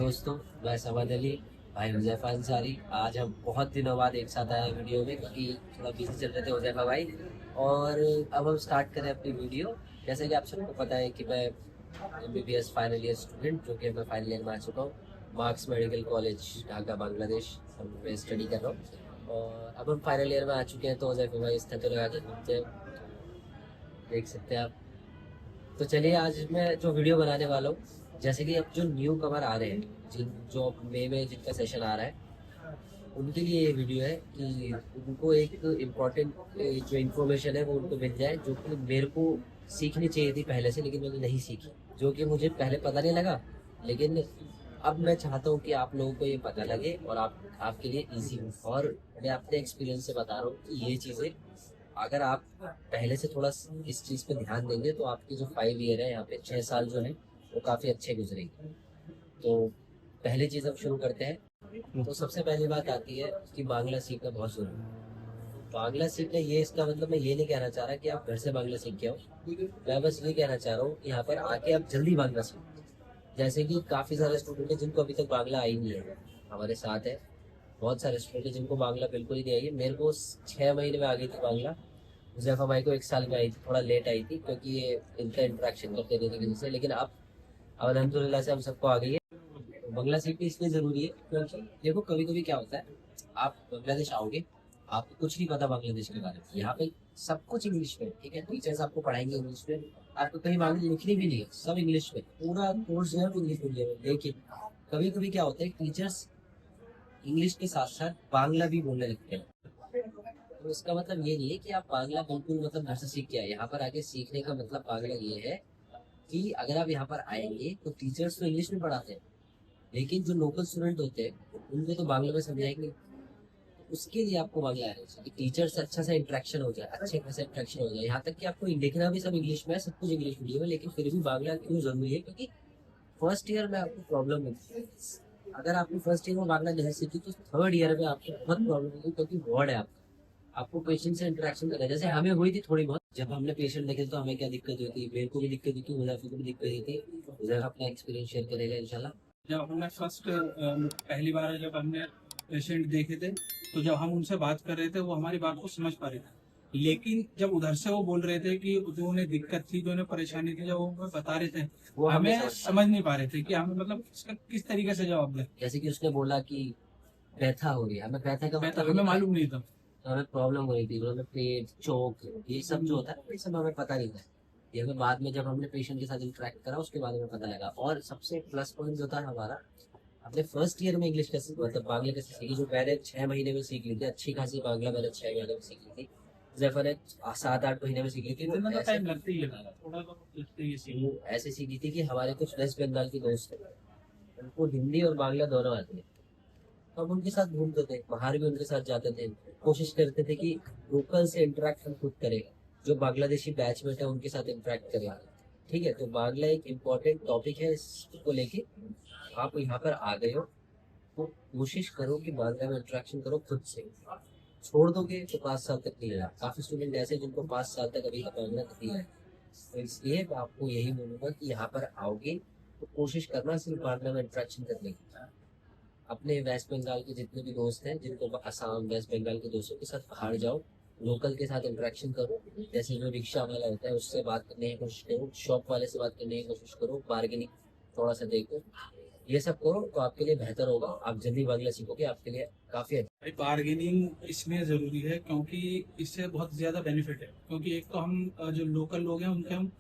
दोस्तों, मैं समद अली, भाई हुज़ैफ़ा अंसारी। आज हम बहुत दिनों बाद एक साथ आए वीडियो में, क्योंकि थोड़ा बिजी चल रहे थे हुज़ैफ़ा भाई। और अब हम स्टार्ट करें अपनी वीडियो। जैसे कि आप सबको पता है कि मैं MBBS फाइनल ईयर स्टूडेंट, जो कि मैं फाइनल ईयर में आ चुका हूँ। Marks medical college Dhaka Bangladesh में स्टडी कर रहा हूँ। और अब हम फाइनल ईयर में आ चुके हैं, तो हुज़ैफ़ा भाई इस तरह लगा के घूमते हैं, देख सकते हैं आप। तो चलिए, आज मैं जो वीडियो बनाने वाला हूँ, जैसे कि अब जो न्यू कमर आ रहे हैं, जो मई में जिनका सेशन आ रहा है, उनके लिए ये वीडियो है कि उनको एक इम्पोर्टेंट जो इन्फॉर्मेशन है वो उनको मिल जाए, जो कि मेरे को सीखनी चाहिए थी पहले से, लेकिन मैंने नहीं सीखी, जो कि मुझे पहले पता नहीं लगा। लेकिन अब मैं चाहता हूँ कि आप लोगों को ये पता लगे और आपके लिए इजी हो। और मैं अपने एक्सपीरियंस से बता रहा हूँ कि ये चीज़ें, अगर आप पहले से थोड़ा इस चीज़ पे ध्यान देंगे, तो आपकी जो 5 ईयर है, यहाँ पे 6 साल जो है वो काफ़ी अच्छे गुजरेंगे। तो पहली चीज़ हम शुरू करते हैं। तो सबसे पहली बात आती है कि बांग्ला सीखना बहुत जरूरी है। बांग्ला सीखना, ये इसका मतलब मैं ये नहीं कहना चाह रहा कि आप घर से बांग्ला सीख के आओ। मैं बस ये कहना चाह रहा हूँ कि यहाँ पर आके आप जल्दी बांग्ला सीखो। जैसे कि काफ़ी सारे स्टूडेंट हैं जिनको अभी तक बांग्ला आई नहीं है, हमारे साथ है। बहुत सारे स्टूडेंट हैं जिनको बांग्ला बिल्कुल ही नहीं आई है। मेरे को 6 महीने में आ गई थी बांग्ला। हुज़ैफ़ा भाई को 1 साल में आई थी, थोड़ा लेट आई थी, क्योंकि ये इनका इंटरेक्शन करते रहने की वजह से। लेकिन अब अल्हम्दुलिल्लाह से हम सबको आ गई है। तो बांग्ला सीखनी इसलिए ज़रूरी है क्योंकि देखो, कभी कभी क्या होता है, आप बांग्लादेश आओगे, आपको कुछ नहीं पता बांग्लादेश के बारे में। यहाँ पे सब कुछ इंग्लिश में, ठीक है, टीचर्स आपको पढ़ाएंगे इंग्लिश में, आपको कहीं बांग्ला लिखनी भी नहीं है, सब इंग्लिश में, पूरा कोर्स जो है वो इंग्लिश मीडियम में। लेकिन कभी कभी क्या होता है, टीचर्स इंग्लिश के साथ साथ बांग्ला भी बोलने लगते हैं। तो इसका मतलब ये नहीं है कि आप बांग्ला बिल्कुल मतलब घर से सीख के आए। यहाँ पर आके सीखने का मतलब बांग्ला ये है कि अगर आप यहाँ पर आएंगे तो टीचर्स तो इंग्लिश में पढ़ाते हैं, लेकिन जो लोकल स्टूडेंट होते हैं उनको तो बांग्ला में समझाएंगे। तो उसके लिए आपको बांग्ला आना चाहिए कि टीचर से अच्छा सा इंटरेक्शन हो जाए, अच्छे खासा इंटरेक्शन हो जाए। यहाँ तक कि आपको लिखना भी सब इंग्लिश में है, सब कुछ इंग्लिश मीडियम है, लेकिन फिर भी बांग्ला क्यों जरूरी है? क्योंकि फर्स्ट ईयर में आपको प्रॉब्लम होती है। अगर आपने फर्स्ट ईयर में बांग्ला नहीं सीखी तो थर्ड ईयर में आपको बहुत प्रॉब्लम होगी, क्योंकि वर्ड है आपको पेशेंट से इंटरेक्शन करना है। जैसे हमें हुई थी थोड़ी बहुत, जब हमने पेशेंट देखे तो हमें क्या दिक्कत हुई थी, मेरे को भी दिक्कत हुई थी, मुजाफिर को भी दिक्कत हुई थी। उधर अपना एक्सपीरियंस शेयर करेगा इंशाल्लाह। जब हमने फर्स्ट पहली बार जब हमने पेशेंट देखे थे, तो जब हम उनसे बात कर रहे थे वो हमारी बात को समझ पा रहे थे। लेकिन जब उधर से वो बोल रहे थे कि जो उन्हें दिक्कत थी, जो उन्हें परेशानी थी, जब वो हमें बता रहे थे, वो हमें समझ नहीं पा रहे थे कि हमें मतलब इसका किस तरीके से जवाब दें। जैसे कि उसने बोला कि व्यथा हो रही है, हमें व्यथा का मतलब हमें मालूम नहीं था। तो हमें प्रॉब्लम हो रही थी, हमें पेट चोक, ये सब जो होता है ये सब हमें पता नहीं था। ये हमें बाद में, जब हमने पेशेंट के साथ इंटरेक्ट करा, उसके बाद हमें पता लगा। और सबसे प्लस पॉइंट जो था हमारा, अपने फर्स्ट ईयर में इंग्लिश कैसे, मतलब बांग्ला कैसे सीखी, जो मैंने 6 महीने में सीख ली थी, अच्छी खासी बांग्ला मैंने 6 महीने में सीख ली थी। जैफर ने 7-8 महीने में सीख ली थी। तो मतलब ऐसे टाइम लगता ही है, थोड़ा तो लगता ही है। वो ऐसे सीखी थी कि हमारे कुछ वेस्ट बंगाल के दोस्त हैं, उनको हिंदी और बांग्ला दोनों आती है। तो हम उनके साथ घूमते थे, बाहर भी उनके साथ जाते थे, कोशिश करते थे कि लोकल से इंटरेक्ट हम खुद करें, जो बांग्लादेशी बैचमेट है उनके साथ इंटरेक्ट करें। ठीक है, तो बांग्ला एक इम्पोर्टेंट टॉपिक है, इसको लेके आप यहाँ पर आ गए हो तो कोशिश करो कि बांग्ला में इंटरेक्शन करो खुद से। छोड़ दोगे तो 5 साल तक नहीं है। काफी स्टूडेंट ऐसे हैं जिनको 5 साल तक अभी तक बांग्ला नहीं है। तो इसलिए मैं आपको यही बोलूंगा कि यहाँ पर आओगे तो कोशिश करना सिर्फ बांग्ला में इंटरेक्शन करने की। अपने वेस्ट बंगाल के जितने भी दोस्त हैं, जिनको असम वेस्ट बंगाल के दोस्तों के साथ बाहर जाओ, लोकल के साथ इंटरेक्शन करो। जैसे जो रिक्शा वाला होता है उससे बात करने की कोशिश करो, शॉप वाले से बात करने की कोशिश करो, बार्गेनिंग थोड़ा सा देखो, ये सब करो तो आपके लिए बेहतर होगा। आप जल्दी बांग्ला सीखोगे, आपके लिए काफी अच्छा। भाई बार्गेनिंग इसमें ज़रूरी है क्योंकि इससे बहुत ज़्यादा बेनिफिट है। क्योंकि एक तो हम जो लोकल लोग हैं उनके हम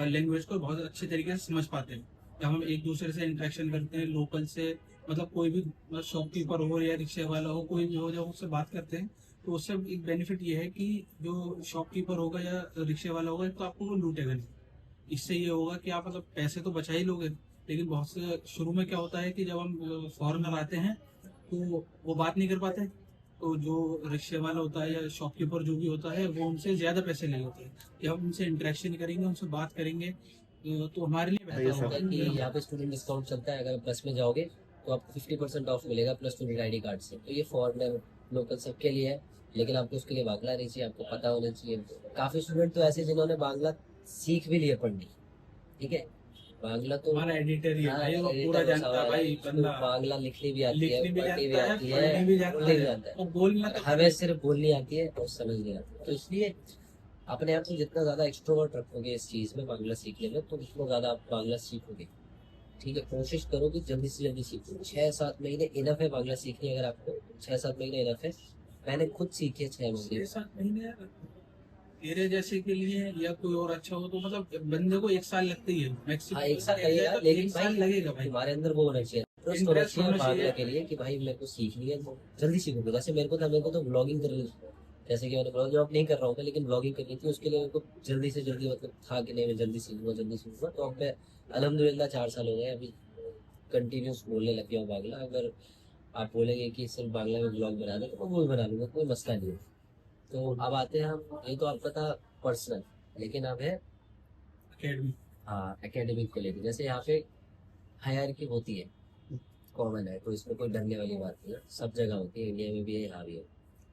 लैंग्वेज को बहुत अच्छे तरीके से समझ पाते हैं। जब हम एक दूसरे से इंटरेक्शन करते हैं लोकल से, मतलब कोई भी शॉपकीपर हो या रिक्शे वाला हो, कोई भी हो, जब उससे बात करते हैं तो उससे एक बेनिफिट ये है कि जो शॉपकीपर होगा या रिक्शे वाला होगा तो आपको वो लूटेगा नहीं। इससे ये होगा कि आप मतलब पैसे तो बचा ही लोगे। लेकिन बहुत से शुरू में क्या होता है कि जब हम फॉरेनर आते हैं तो वो बात नहीं कर पाते, तो जो रिक्शे वाला होता है या शॉपकीपर जो भी होता है वो उनसे ज्यादा पैसे ले होते हैं। कि हम उनसे इंटरेक्शन करेंगे, उनसे बात करेंगे, तो हमारे लिए बेहतर होगा कि यहाँ पे स्टूडेंट डिस्काउंट चलता है, अगर बस में जाओगे तो आपको 50% ऑफ मिलेगा प्लस स्टूडेंट ID कार्ड से। तो ये फॉरनर लोकल सबके लिए है, लेकिन आपको उसके लिए बांग्ला नहीं चाहिए, आपको पता होना चाहिए। काफ़ी स्टूडेंट तो ऐसे जिन्होंने बांग्ला सीख भी लिया पढ़नी, ठीक है, बांग्ला तो हमारा एडिटर ही है हाँ, भाई, वो editor पूरा वो जानता है समझ भाई उसको बंदा। बांग्ला लिखनी भी आती है, लिखनी भी पढ़नी भी जानता है, आती पढ़नी भी है, जानता बोलनी भी है, जानता है। और बोलना तो हमें सिर्फ बोलनी आती है और समझ नहीं आती, तो इसलिए अपने आप को जितना ज्यादा एक्सट्रोवर्ट रखोगे इस चीज में बांग्ला सीखने में, तो उतना ज्यादा आप बांग्ला सीखोगे। ठीक है, कोशिश करो कि जल्दी से जल्दी सीखो। 6-7 महीने इनफ है बांग्ला सीखने, अगर आपको 6-7 महीने इनफ है। मैंने खुद सीखी है 6 महीने। 6-7 महीने तेरे जैसे के लिए या कोई और अच्छा हो तो मतलब बंदे को 1 साल लगते ही है मैक्सिमम। हाँ, एक साल लगेगा, लेकिन एक साल भाई लगेगा भाई। तुम्हारे अंदर वो होना चाहिए, इंटरेस्ट होना इंटरेस्ट चाहिए होना बांग्ला चाहिए। के लिए कि भाई मेरे को सीखनी है तो जल्दी सीखूंगा। जैसे मेरे को था, मेरे को तो ब्लॉगिंग करनी थी। जैसे कि मैंने ब्लॉग जॉब नहीं कर रहा हूँ मैं, लेकिन ब्लॉगिंग करनी थी, उसके लिए मेरे को जल्दी से जल्दी मतलब था कि नहीं मैं जल्दी सीखूंगा जल्दी सीखूंगा। तो अब मैं अल्हम्दुलिल्लाह 4 साल हो गए अभी कंटिन्यूस बोलने लग गया हूँ बांग्ला। अगर आप बोलेंगे कि सिर्फ बांग्ला में ब्लॉग बना दो तो मैं वो भी बना लूंगा, कोई मसला नहीं है। तो अब आते हैं हम, ये तो आपका था पर्सनल, लेकिन अब है अकेडमी। हाँ एकेडमिक को लेकर। जैसे यहाँ पे हायरार्की होती है, कॉमन है, तो इसमें कोई डरने वाली बात नहीं है, सब जगह होती है, इंडिया में भी है, यहाँ भी है।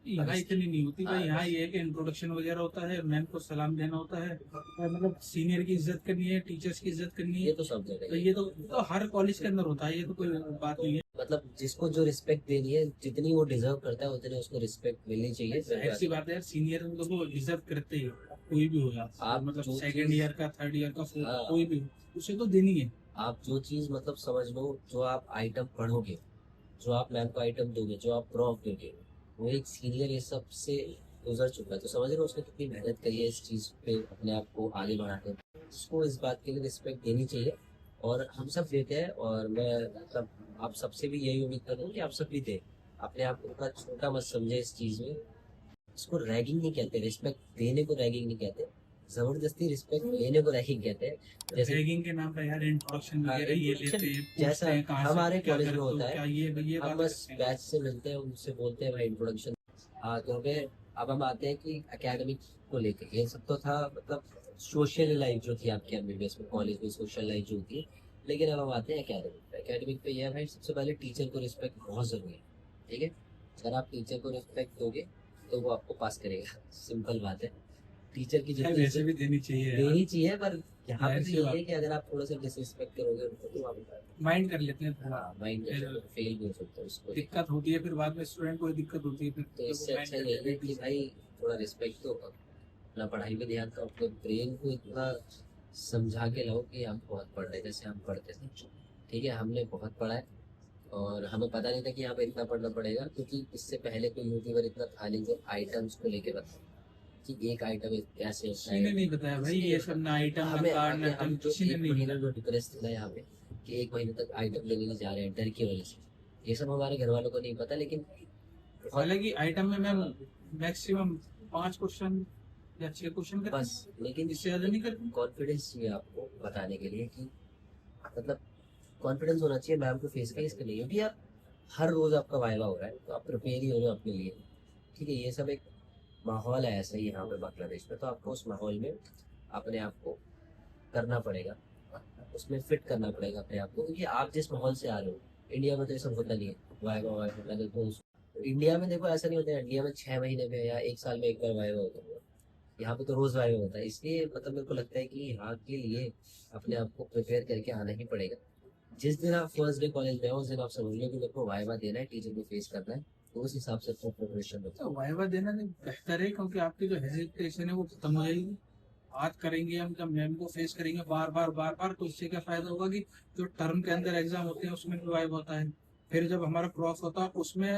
यहाँ इतनी नहीं होती भाई, हाँ, यहाँ बस। ये है कि इंट्रोडक्शन वगैरह होता है, मैम को सलाम देना होता है, और मतलब सीनियर की इज्जत करनी है, टीचर्स की इज्जत करनी ये है। तो सब जगह तो है। ये तो हर कॉलेज के अंदर होता है, ये तो कोई बात नहीं है। मतलब जिसको जो रिस्पेक्ट देनी है, जितनी वो डिजर्व करता है उतनी उसको रिस्पेक्ट मिलनी चाहिए। जाहिर सी बात है यार, सीनियर तो वो डिजर्व करते ही हो, कोई भी हो यार, आप मतलब जो सेकंड चीज ईयर का, थर्ड ईयर का, फोर्थ, हाँ, कोई भी हो, उसे तो देनी है। आप जो चीज मतलब समझ लो, जो आप आइटम पढ़ोगे, जो आप मैम को आइटम दोगे, जो आप प्रॉफ दोगे, वो एक सीनियर ये सब से गुजर चुका है, तो समझ रहे हो उसने कितनी मेहनत करी है इस चीज पे अपने आप को आगे बढ़ाने में। उसको इस बात के लिए रिस्पेक्ट देनी चाहिए, और हम सब देते हैं। और मैं मतलब आप सबसे भी यही उम्मीद करता हूँ कि आप सब भी दें। अपने आप को उतना छोटा मत समझे इस चीज में। इसको रैगिंग नहीं कहते, रिस्पेक्ट देने को रैगिंग नहीं कहते, जबरदस्ती रिस्पेक्ट लेने को रैगिंग कहते हैं। जैसे रैगिंग के नाम पर यार इंट्रोडक्शन हाँ, वगैरह ये introduction लेते हैं, जैसा पूछते हैं कहाँ से हमारे क्या कॉलेज में करते हो, होता है, क्या ये हम बात बस करते हैं। बैच से मिलते हैं, उनसे बोलते हैं भाई इंट्रोडक्शन। हाँ, तो हमें अब हम आते हैं कि एकेडमिक को लेकर, ये सब तो था मतलब सोशल लाइफ जो थी आपकी एमबीबीएस में, कॉलेज में सोशल लाइफ जो होती है। लेकिन अब हम आते हैं एकेडमिक पे। एकेडमिक पे यह है भाई, सबसे पहले टीचर को रिस्पेक्ट बहुत जरूरी है। ठीक है, अगर आप टीचर को रिस्पेक्ट दोगे तो वो आपको पास करेगा, सिंपल बात है। टीचर की यार जितनी वैसे भी देनी चाहिए यार, देनी चाहिए, पर यहाँ पे जाहिर तो सी ये बात, है कि अगर आप थोड़ा सा डिसरिस्पेक्ट करोगे उनको तो आप माइंड कर लेते हैं थोड़ा, हाँ माइंड फिर फेल भी हो सकता है उसको। दिक्कत होती है, फिर बाद में स्टूडेंट को दिक्कत होती है, फिर तो जब वो इससे माइंड अच्छा कर यही लेते है हैं कि भाई थोड़ा रिस्पेक्ट दो, अपना पढ़ाई में ध्यान दो, अपने ब्रेन को इतना समझा के लाओ कि हम बहुत पढ़ रहे हैं, जैसे हम पढ़ते थे। ठीक है, हमने बहुत पढ़ा है, और हमें पता नहीं था कि यहाँ पे इतना पढ़ना पड़ेगा, क्योंकि इससे पहले कोई यूट्यूबर इतना था नहीं जो आइटम्स को लेके बता कि एक आइटम कैसे होता किसी ने है। नहीं बताया भाई ये सब, ना आइटम ना हमें कार्ड ना आगे हम टर्म, जो किसी ने एक नहीं महीना बताया। जो डिप्रेस थे ना यहाँ पे, कि 1 महीने तक आइटम लेने नहीं जा रहे हैं डर की वजह से, ये सब हमारे घर वालों को नहीं पता, लेकिन बहुत हालांकि आइटम में मैं मैक्सिमम 5 क्वेश्चन या 6 क्वेश्चन करता बस। हूँ, लेकिन इससे ज्यादा नहीं करता। कॉन्फिडेंस चाहिए आपको बताने के लिए कि मतलब कॉन्फिडेंस होना चाहिए मैम को फेस का, इसके लिए भी आप हर रोज आपका वाइवा हो रहा है तो आप प्रिपेयर ही हो रहे हो अपने लिए। ठीक है, ये सब एक माहौल है ऐसा ही यहाँ पे बांग्लादेश में, तो आपको उस माहौल में अपने आप को करना पड़ेगा, उसमें फिट करना पड़ेगा अपने आप को, क्योंकि आप जिस माहौल से आ रहे हो, इंडिया में तो ये सब होता नहीं है। वाइवा वाइवा मैंने तो इंडिया में देखो ऐसा नहीं होता है, इंडिया में 6 महीने में या 1 साल में एक बार वाइवा होता है, यहाँ पे तो रोज वाइवा होता है। इसलिए मतलब मेरे को लगता है कि यहाँ के लिए अपने आप को प्रिपेयर करके आना ही पड़ेगा। जिस दिन आप फर्स्ट डे कॉलेज में हो उस दिन आप समझ लो कि मेरे को वाइवा देना है, टीचर को फेस करना है, तो उस हिसाब से अपना प्रिपरेशन तो वाइवा देना नहीं बेहतर है, क्योंकि आपकी जो हेजिटेशन है वो खत्म हो जाएगी। बात करेंगे हम, जब मैम को फेस करेंगे बार बार बार बार, तो इससे क्या फायदा होगा कि जो टर्म के अंदर एग्जाम होते हैं उसमें भी वाइवा होता है, फिर जब हमारा प्रॉफ होता है उसमें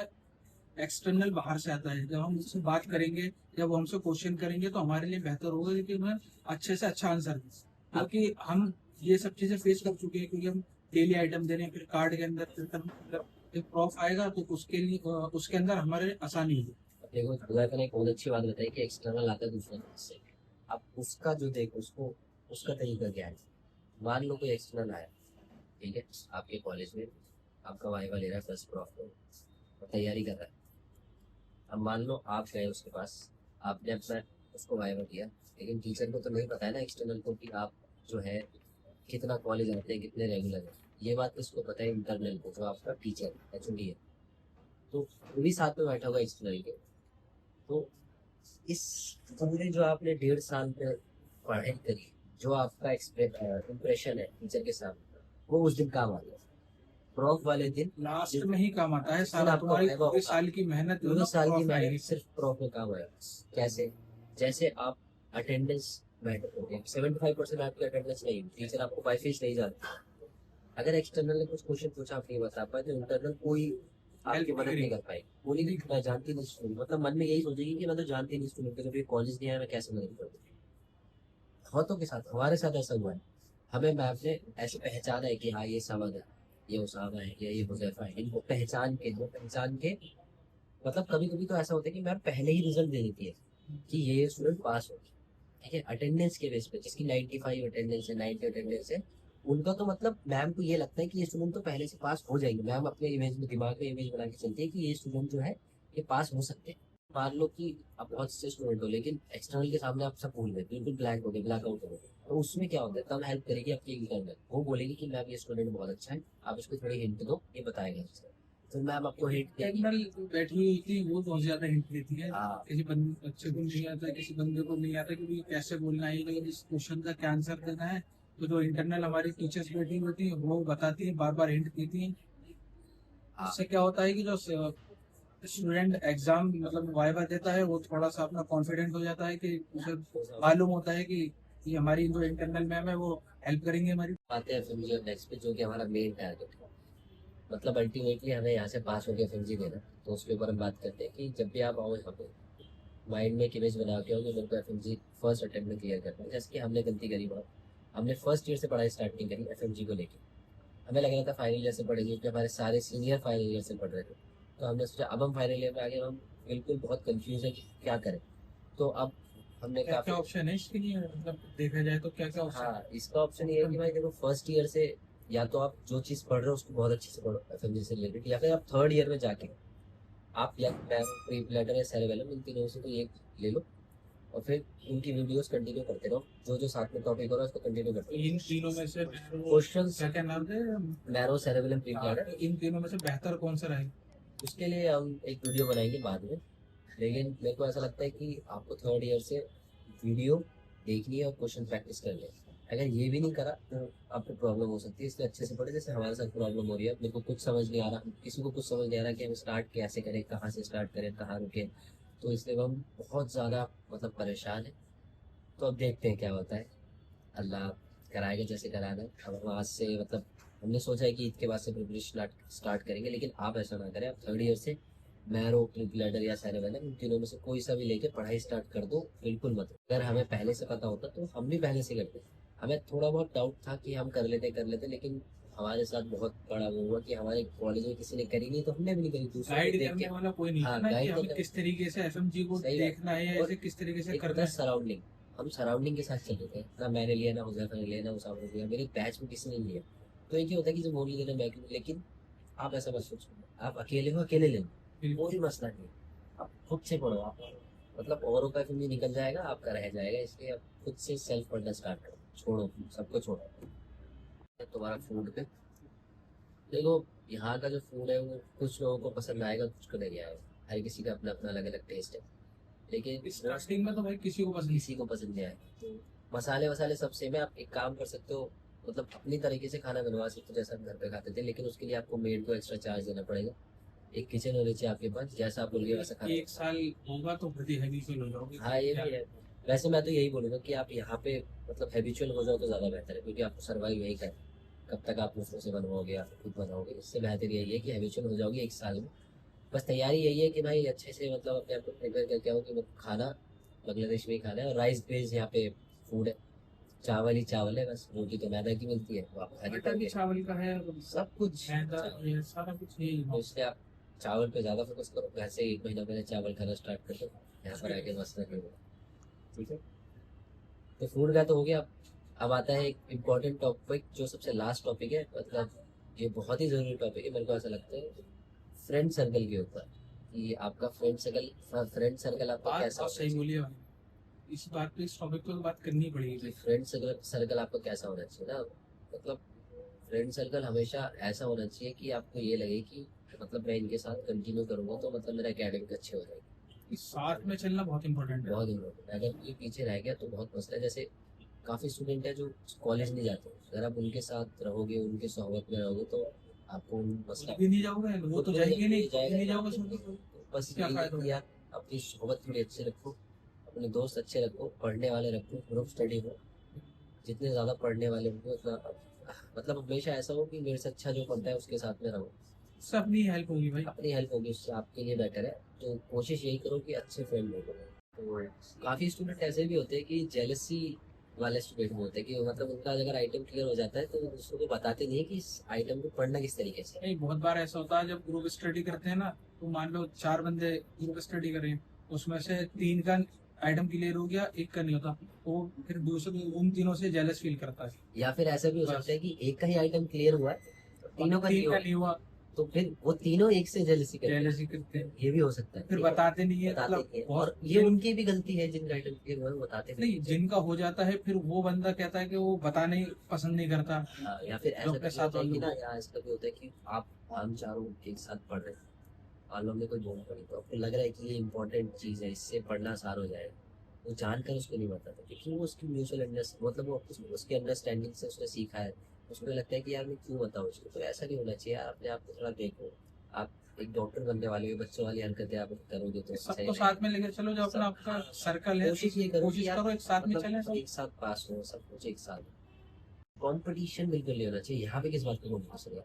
एक्सटर्नल बाहर से आता है, जब हम उससे बात करेंगे, जब वो हमसे क्वेश्चन करेंगे तो हमारे लिए बेहतर होगा कि उन्हें अच्छे से अच्छा आंसर दें, क्योंकि हम ये सब चीजें फेस कर चुके हैं, क्योंकि हम डेली आइटम दे रहे हैं, फिर कार्ड के अंदर, फिर term के अंदर एक प्रॉफ आएगा तो उसके लिए उसके अंदर हमारे आसानी होगी। देखो हुआ ने एक बहुत अच्छी बात बताई कि एक्सटर्नल आता है दूसरे से। अब उसका जो देखो उसको उसका तरीका क्या है। मान लो कोई एक्सटर्नल आया, ठीक है, आपके कॉलेज में आपका वाइवा ले रहा है फर्स्ट प्रॉफ को, और तैयारी कर रहा है। अब मान लो आप गए उसके पास, आपने अपना उसको वाइवा दिया, लेकिन टीचर को तो नहीं पता है ना एक्सटर्नल को कि आप जो है कितना कॉलेज आते हैं, कितने रेगुलर है। ये बात इसको पता है इंटरनल को, जो आपका टीचर एचओडी है, तो वो भी साथ में बैठा होगा एक्सटर्नल के। तो इस पूरे जो आपने 1.5 साल में पढ़ाई करी, जो आपका इम्प्रेशन है टीचर के सामने, वो उस दिन काम आता है। प्रॉफ वाले दिन लास्ट में ही काम आता है जिस दिन सारा, आपको तुम्हारी वाइवा पूरे होगा, साल की मेहनत जो है पूरे ना साल की प्रॉफ में आएगी। मेहनत सिर्फ प्रॉफ में काम आएगा। कैसे? जैसे आप अटेंडेंस मैटर होती है, 75% आपकी अटेंडेंस नहीं, टीचर आपको बाई फीस नहीं जानते। अगर एक्सटर्नल ने कुछ क्वेश्चन पूछा, आप नहीं बता पाए, तो इंटरनल कोई आपकी हेल्प मदद नहीं करेगी। कर पाएगी। बोलेगी मैं जानती नहीं स्टूडेंट, मतलब मन में यही सोचेगी कि मैं तो जानती नहीं स्टूडेंट, जब ये कॉलेज नहीं आया मैं कैसे मदद करूँ। बहुतों के साथ, हमारे साथ ऐसा हुआ है। हमें मैम ने ऐसे पहचाना है कि हाँ ये समझ है, ये उसामा है, ये हुजैफा है, इनको पहचान के मतलब कभी कभी तो ऐसा होता है कि मैम पहले ही रिजल्ट दे देती है कि ये स्टूडेंट पास हो। ठीक है, अटेंडेंस के बेस पे जिसकी 95 अटेंडेंस है, 90 अटेंडेंस है, उनका तो मतलब मैम को ये लगता है कि ये स्टूडेंट तो पहले से पास हो जाएंगे। मैम अपने इमेज में, दिमाग में इमेज बना के चलती है कि ये स्टूडेंट जो है ये पास हो सकते हैं। मान लो कि आप बहुत अच्छे स्टूडेंट हो, लेकिन एक्सटर्नल के सामने आप सब भूल गए, बिल्कुल ब्लैंक हो गए, ब्लैक आउट हो गए, तो उसमें क्या होता है, तब हेल्प करेगी आपकी इंटरनल। वो बोलेगी कि मैम ये स्टूडेंट बहुत अच्छा है, आप इसको थोड़ी हिंट दो, ये बताएगा अच्छा। तो मैम आपको हिंट देगी। इंटरनल बैठी हुई थी वो बहुत ज्यादा हिंट देती है। हाँ किसी बंदे बच्चे को नहीं आता, किसी बंदे को नहीं आता कि भाई कैसे बोलना है, लेकिन इस क्वेश्चन का क्या आंसर देना है, तो जो इंटरनल हमारी टीचर्स बैठी होती है वो बताती है, बार बार हिंट देती है। हाँ। उससे क्या होता है कि जो स्टूडेंट एग्जाम मतलब वाइवा देता है वो थोड़ा सा अपना कॉन्फिडेंट हो जाता है कि उसे मालूम होता है कि ये हमारी जो इंटरनल मैम है वो हेल्प करेंगे हमारी। आते हैं फिर मुझे नेक्स्ट पे, जो कि हमारा मेन टारगेट है। मतलब अल्टीमेटली हमें यहाँ से पास होकर एफएमजी देना। तो उसके ऊपर हम बात करते हैं कि जब भी आप आओ यहाँ पे, माइंड में एक इमेज बना के आओ कि मेरे को एफएमजी फर्स्ट अटेम्प्ट में क्लियर करना है। जैसे कि हमने गलती करी बहुत, हमने फर्स्ट ईयर से पढ़ाई स्टार्ट नहीं करी एफएमजी को लेकर। हमें लग रहा था फाइनल ईयर से पढ़ेंगे, क्योंकि हमारे सारे सीनियर फाइनल ईयर से पढ़ रहे थे। तो हमने सोचा अब हम फाइनल ईयर में आगे, हम बिल्कुल बहुत कंफ्यूज है कि क्या करें। तो अब हमने क्या क्या काफी, ऑप्शन है इसके लिए, मतलब देखा जाए तो क्या क्या ऑप्शन हाँ इसका ऑप्शन ये है कि भाई देखो फर्स्ट ईयर से या तो आप जो चीज़ पढ़ रहे हो उसको बहुत अच्छे से पढ़ो एफएमजी से रिलेटेड, या फिर आप थर्ड ईयर में जाके आप या प्री प्लेटर या सेरेबेलम, इन तीनों से कोई एक ले लो, और फिर उनकी वीडियोस कंटिन्यू करते रहो, जो जो साथ में टॉपिक हो रहा है उसको कंटिन्यू करते इन तीनों में से रहो। क्वेश्चंस क्या क्या नाम थे? नैरो, सेरेबेलम, प्री हाँ, प्लेटर। इन तीनों में से बेहतर कौन सा रहेगा? उसके लिए हम एक वीडियो बनाएंगे बाद में। लेकिन मेरे को ऐसा लगता है कि आपको थर्ड ईयर से वीडियो देखनी है और क्वेश्चन प्रैक्टिस करनी है। अगर ये भी नहीं करा तो आपको प्रॉब्लम हो सकती है, इसलिए अच्छे से पढ़े। जैसे हमारे साथ प्रॉब्लम हो रही है, मेरे को कुछ समझ नहीं आ रहा, किसी को कुछ समझ नहीं आ रहा कि हम स्टार्ट कैसे करें, कहाँ से स्टार्ट करें, कहाँ रुके। तो इसलिए हम बहुत ज़्यादा मतलब परेशान है। तो अब देखते हैं क्या होता है, अल्लाह कराएगा जैसे कराना है। अब हम आज से मतलब हमने सोचा है कि ईद के बाद से प्रिपरेशन स्टार्ट करेंगे, लेकिन आप ऐसा ना करें। आप थर्ड ईयर से मैरो, प्रिपलेटर या सेरेबेलम, इन तीनों में से कोई सा भी लेके पढ़ाई स्टार्ट कर दो, बिल्कुल मत। अगर हमें पहले से पता होता तो हम भी पहले से करते। हमें थोड़ा बहुत डाउट था कि हम कर लेते, लेकिन हमारे साथ बहुत बड़ा वो हुआ कि हमारे कॉलेज में किसी ने करी नहीं, तो हमने भी नहीं करी, दूसरों को गाइड देख करने के। वाला कोई नहीं हाँ था ना कि गाइड हमें किस तरीके से एफएमजी को सही बात। देखना है या और इसे किस तरीके से एक करना होता है है। सराउंडिंग, हम सराउंडिंग के साथ चल रहे थे ना, मैंने लिया ना हुजैफा ने लिया ना उसामा ने लिया, मेरे बैच में किसी ने लिया। तो एक ही होता है कि जब वो नहीं लेना मैं क्यों, लेकिन आप ऐसा मत सोचो, आप अकेले हो, अकेले ले लो, बिल्कुल। कोई मसला नहीं। आप खुद से पढ़ो, आप मतलब औरों का फिर निकल जाएगा, आपका रह जाएगा, इसलिए आप खुद से सेल्फ पढ़ना स्टार्ट करो, छोड़ो सबको छोड़ो। तुम्हारा फूड पे देखो, यहाँ का जो फूड है वो कुछ लोगों को पसंद आएगा, कुछ को नहीं आएगा, हर किसी का अपना अपना अलग अलग टेस्ट है। लेकिन स्टार्टिंग में तो भाई किसी को पसंद नहीं। किसी को पसंद नहीं आएगा। मसाले वसाले सब सेम है। आप एक काम कर सकते हो, मतलब अपनी तरीके से खाना बनवा सकते हो जैसा हम घर पे खाते थे, लेकिन उसके लिए आपको मेड को एक्स्ट्रा चार्ज देना पड़ेगा। एक किचन होनी चाहिए आपके पास, जैसा आप बोलिए वैसा खाना। एक साल होगा तो बड़ी हैबिचुअल हो जाओगे। हाँ ये भी है। वैसे मैं तो यही बोलूंगा कि आप यहाँ पे मतलब हैबिचुअल हो जाओ तो ज़्यादा बेहतर है, क्योंकि आपको सर्वाइव यही करना है। कब तक आप दूसरों से बनवाओगे, आप खुद बनाओगे, इससे बेहतर यही है कि हैबिचुअल हो जाओगे एक साल में। बस तैयारी यही है कि भाई अच्छे से मतलब अपने आप को प्रिपेयर करके आओ कि मतलब खाना बांग्लादेश में ही खाना है, और राइस बेस्ड यहाँ पे फूड है। चावल ही चावल है, बस रोटी तो मैदा की मिलती है, वो आप खा के आटा भी खाओगे। चावल का है, सब कुछ मैदा, ये सारा कुछ यही तो है। इसलिए आप चावल पे ज़्यादा फोकस करो। घर से 1 महीना पहले चावल खाना स्टार्ट कर दो, यहाँ पर आके मस्त रखेंगे। ठीक है, तो फूड का तो हो गया। अब आता है एक इम्पोर्टेंट टॉपिक, जो सबसे लास्ट टॉपिक है, मतलब ये बहुत ही ज़रूरी टॉपिक है मेरे को ऐसा लगता है, फ्रेंड सर्कल के ऊपर। कि आपका फ्रेंड सर्कल आपका बात कैसा बहुत होना सही चाहिए। बोली है भाई। इस बात पे, इस टॉपिक पे तो बात करनी पड़ेगी कि भाई। फ्रेंड सर्कल आपका कैसा होना चाहिए ना, मतलब फ्रेंड सर्कल हमेशा ऐसा होना चाहिए कि आपको ये लगे कि मतलब मैं इनके साथ कंटिन्यू करूंगा तो मतलब मेरा एकेडमिक अच्छे हो जाएगी। इस साथ में चलना बहुत इंपॉर्टेंट है। बहुत इम्पोर्टेंट। अगर कोई पीछे रह गया तो बहुत मसला है। जैसे काफ़ी स्टूडेंट है जो कॉलेज नहीं जाते, अगर आप उनके साथ रहोगे, उनके सोहबत में रहोगे तो आपको उन मसला भी नहीं जाओगे, वो तो जाएंगे नहीं, जाएगा नहीं नहीं। जाओगे सुन के। बस क्या यही है फायदा कि यार अपनी सोहबत थोड़ी अच्छी रखो, अपने दोस्त अच्छे रखो, पढ़ने वाले रखो, ग्रुप स्टडी हो, जितने ज़्यादा पढ़ने वाले होंगे उतना मतलब हमेशा ऐसा हो कि मेरे से अच्छा जो पढ़ता है उसके साथ में रहो, उससे अपनी हेल्प होगी भाई। अपनी हेल्प होगी, उससे आपके लिए बेटर है। तो कोशिश यही करो कि अच्छे फ्रेंड ढूंढो। तो काफ़ी स्टूडेंट ऐसे भी होते हैं कि जेलसी वाले स्टूडेंट भी होते हैं कि मतलब उनका अगर आइटम क्लियर हो जाता है तो वो दूसरों को बताते नहीं है कि इस आइटम को पढ़ना किस तरीके से है। नहीं, बहुत बार ऐसा होता है जब ग्रुप स्टडी करते हैं ना, तो मान लो 4 बंदे ग्रुप स्टडी कर रहे हैं, उसमें से 3 का आइटम क्लियर हो गया, एक का नहीं होता, वो फिर दूसरे उन तीनों से जेलस फील करता है। या फिर ऐसा भी हो बस। सकता है कि एक का ही आइटम क्लियर हुआ है, तीनों का नहीं 3 का हुआ, नहीं हुआ, तो फिर वो तीनों एक से जेलसी करते हैं। जेलसी करते हैं, ये भी हो सकता है, फिर ठीक है? बताते नहीं है, बताते मतलब नहीं है, बहुत और ये उनकी भी गलती है जिनका आइटम क्लियर हुआ है, वो बताते नहीं, जिनका हो जाता है फिर वो बंदा कहता है कि वो बताने पसंद नहीं करता। हाँ, या फिर जो ऐसा अपने कभी साथ होता है कि वालों ना, को। या ऐसा कभी होता है कि आप हम चारों एक साथ पढ़ रहे हैं, मान लो हमने कोई बुक पढ़ी तो आपको लग रहा है कि ये इंपॉर्टेंट चीज़ है, इससे पढ़ना आसान हो जाएगा, वो जानकर उसको नहीं बताता क्योंकि वो उसकी म्यूचुअल अंडरस्टैंडिंग, मतलब वो उसकी अंडरस्टैंडिंग से उसने सीखा है, उसको लगता है कि यार मैं क्यों बताऊँ उसको। तो ऐसा नहीं होना चाहिए यार, अपने आप को थोड़ा देखो। आप एक डॉक्टर बनने वाले हो, बच्चों वाली हरकतें आप करोगे तो सही सबको रहेगा। साथ में लेकर चलो, जो अपना आपका सर्कल है, कोशिश ये करो कोशिश कि आप करो एक साथ में चले मतलब सब। एक साथ पास हो, सब कुछ एक साथ। कंपटीशन बिल्कुल नहीं होना चाहिए यहाँ पे। किस बात का कंपटीशन है?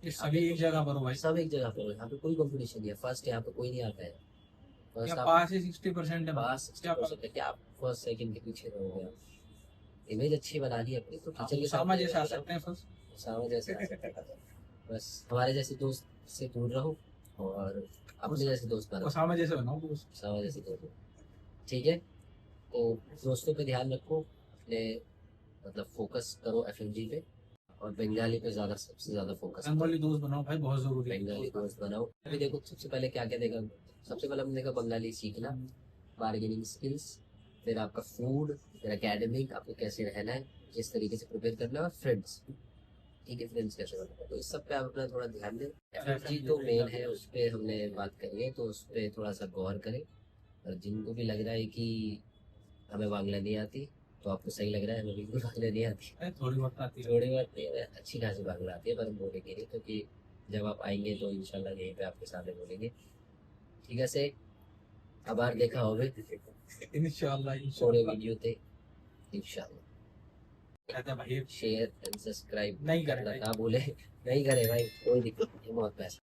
ये सभी एक जगह पर हो भाई। सब एक जगह पर हो, यहाँ पे कोई कंपटीशन नहीं है। फर्स्ट यहाँ पे कोई नहीं आता है। या फर्स्ट आप पास ही 60% है भाई। पास क्या 60% है, क्या आप फर्स्ट सेकंड के पीछे रहोगे? आप इमेज अच्छी बनानी है अपनी तो आप टीचर के उसामा सामने जैसे आ सकते हैं फर्स्ट। उसामा जैसे आ सकते हैं। बस हमारे जैसे दोस्त से दूर रहो और अपने जैसे दोस्त बनाओ। उसामा जैसे बनाओ दोस्त। उसामा जैसे दोस्त, ठीक है? तो दोस्तों पे ध्यान रखो, अपने मतलब फोकस करो एफएमजी पे, और बंगाली पे ज्यादा, सबसे ज्यादा फोकस करो। बंगाली दोस्त बनाओ भाई, बहुत जरूरी है। बंगाली दोस्त बनाओ। अभी देखो सबसे पहले क्या क्या देखा, सबसे पहले हमने देखा बंगाली सीखना, बार्गेनिंग स्किल्स, फिर आपका फूड, फिर एकेडमिक, आपको कैसे रहना है, किस तरीके से प्रिपेयर करना है, और फ्रेंड्स, ठीक है, फ्रेंड्स कैसे बनना है, तो इस सब पे आप अपना थोड़ा ध्यान दें। एफएमजी तो मेन है, उस पर हमने बात करी है, तो उस पर थोड़ा सा गौर करें। और जिनको भी लग रहा है कि हमें बांग्ला नहीं आती, तो आपको सही लग रहा है, हमें बिल्कुल बांग्ला नहीं आती। अरे थोड़ी बहुत आती है। थोड़ी बहुत नहीं, हमें अच्छी खासी बांग्ला आती है, पर हम बोलेंगे नहीं क्योंकि जब आप आएंगे तो इंशाल्लाह यहीं पे आपके सामने बोलेंगे। ठीक है से आभार देखा होवे इंशाल्लाह थोड़े इंशाल्लाह। वीडियो थे, इंशाल्लाह। कहते हैं भाई शेयर एंड सब्सक्राइब नहीं करे करना भाई। ना भूले। नहीं करे भाई, कोई दिक्कत नहीं है, बहुत पैसा